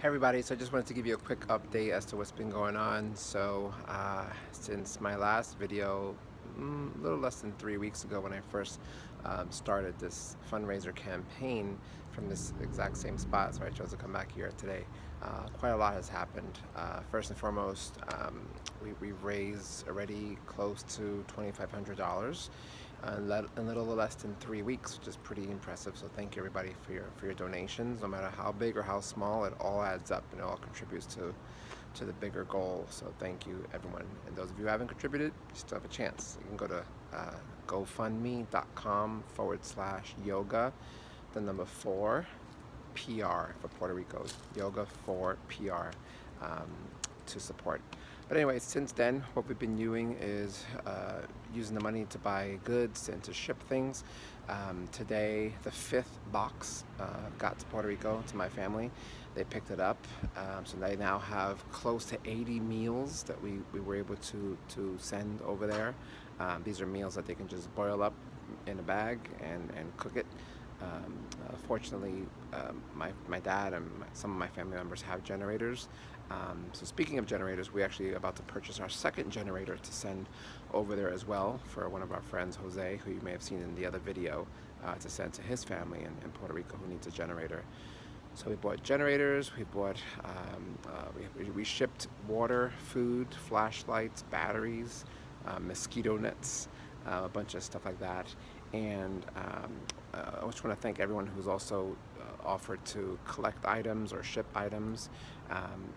Hey everybody, so I just wanted to give you a quick update as to what's been going on. Since my last video, a little less than 3 weeks ago when I first started this fundraiser campaign from this exact same spot, so I chose to come back here today. Quite a lot has happened. First and foremost, we've raised already close to $2,500 in a little less than 3 weeks, which is pretty impressive. So thank you everybody for your donations. No matter how big or how small, it all adds up and it all contributes to the bigger goal. So thank you everyone. And those of you who haven't contributed, you still have a chance. You can go to gofundme.com/yoga, the number 4 PR for Puerto Rico, yoga 4 PR, to support. But anyway, since then, what we've been doing is using the money to buy goods and to ship things. Today, the 5th box got to Puerto Rico, to my family. They picked it up, so they now have close to 80 meals that we were able to send over there. These are meals that they can just boil up in a bag and cook it. Fortunately, my dad and some of my family members have generators. So speaking of generators, we're actually about to purchase our second generator to send over there as well for one of our friends, Jose, who you may have seen in the other video, to send to his family in Puerto Rico who needs a generator. So we bought generators, we bought, we shipped water, food, flashlights, batteries, mosquito nets, a bunch of stuff like that. And I just want to thank everyone who's also offered to collect items or ship items.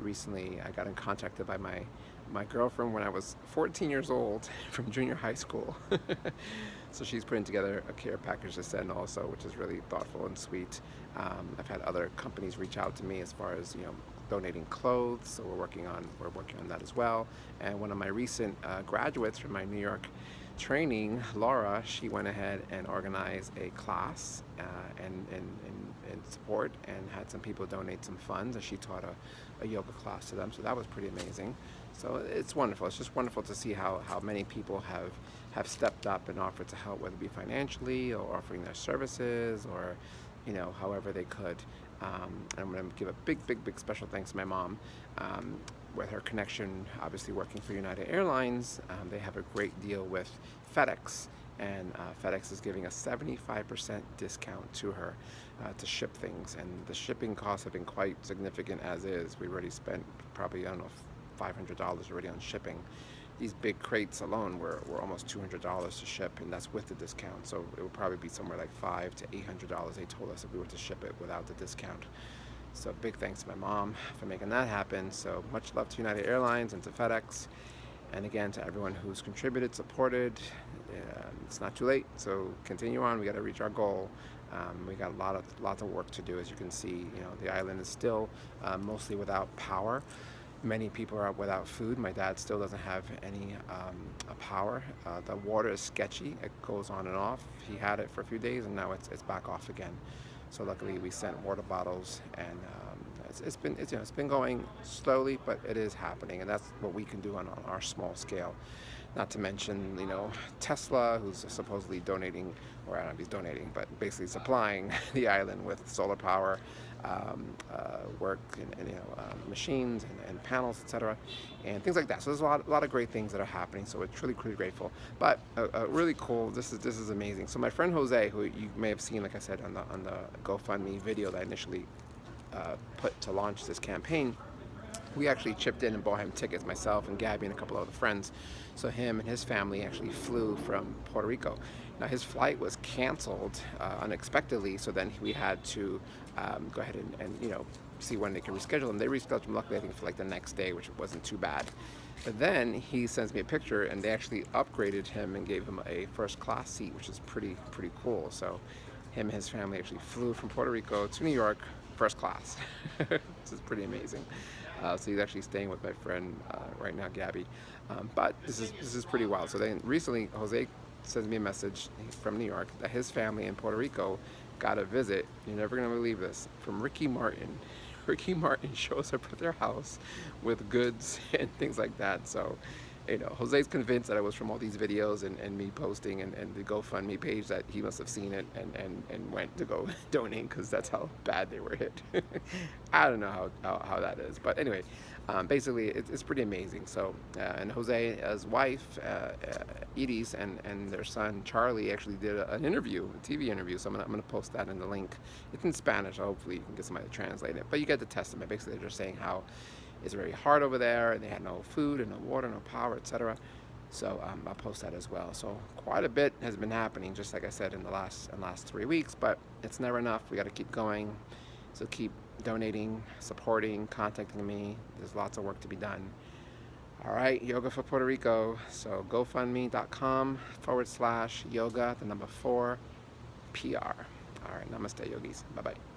Recently, I got contacted by my girlfriend when I was 14 years old from junior high school. So she's putting together a care package to send also, which is really thoughtful and sweet. I've had other companies reach out to me as far as, donating clothes, so we're working on that as well. And one of my recent graduates from my New York training, Laura, she went ahead and organized a class and support, and had some people donate some funds, and she taught a yoga class to them. So that was pretty amazing. So it's wonderful. It's just wonderful to see how many people have stepped up and offered to help, whether it be financially or offering their services or however they could. I'm going to give a big special thanks to my mom. With her connection, obviously working for United Airlines, they have a great deal with FedEx, and FedEx is giving a 75% discount to her to ship things, and the shipping costs have been quite significant as is. We've already spent probably, I don't know, $500 already on shipping. These big crates alone were almost $200 to ship, and that's with the discount. So it would probably be somewhere like $500 to $800, they told us, if we were to ship it without the discount. So big thanks to my mom for making that happen. So much love to United Airlines and to FedEx. And again, to everyone who's contributed, supported. It's not too late, so continue on. We got to reach our goal. We got lots of work to do. As you can see, the island is still mostly without power. Many people are without food. My dad still doesn't have any power. The water is sketchy. It goes on and off. He had it for a few days, and now it's back off again. So luckily, we sent water bottles, and it's been going slowly, but it is happening, and that's what we can do on our small scale. Not to mention, Tesla, who's supposedly donating, or I don't know if he's donating, but basically supplying the island with solar power, work, and machines and panels, etc., and things like that. So there's a lot of great things that are happening. So we're truly grateful. But really cool. This is amazing. So my friend Jose, who you may have seen, like I said, on the GoFundMe video that I initially put to launch this campaign, we actually chipped in and bought him tickets, myself and Gabby and a couple of other friends. So him and his family actually flew from Puerto Rico. Now his flight was canceled unexpectedly, so then we had to go ahead and see when they can reschedule him. They rescheduled him, luckily, I think, for like the next day, which wasn't too bad. But then he sends me a picture, and they actually upgraded him and gave him a first class seat, which is pretty cool. So him and his family actually flew from Puerto Rico to New York, first class. This is pretty amazing. So he's actually staying with my friend right now, Gabby. But this is pretty wild. So then recently, Jose sends me a message from New York that his family in Puerto Rico got a visit. You're never gonna believe this, from Ricky Martin. Ricky Martin shows up at their house with goods and things like that. So Jose's convinced that it was from all these videos and me posting and the GoFundMe page that he must have seen it and went to go donate because that's how bad they were hit. I don't know how that is. But anyway, basically, it's pretty amazing. So, and Jose's wife, Edie's, and their son, Charlie, actually did an interview, a TV interview. So I'm going to post that in the link. It's in Spanish. Hopefully you can get somebody to translate it. But you get the testament. Basically, they're just saying how it's very hard over there, and they had no food and no water, no power, etc. So I'll post that as well. So quite a bit has been happening, just like I said, in the last 3 weeks. But it's never enough. We got to keep going. So keep donating, supporting, contacting me. There's lots of work to be done. All right, Yoga for Puerto Rico. So GoFundMe.com/yoga, the number 4 PR. All right, namaste, yogis. Bye-bye.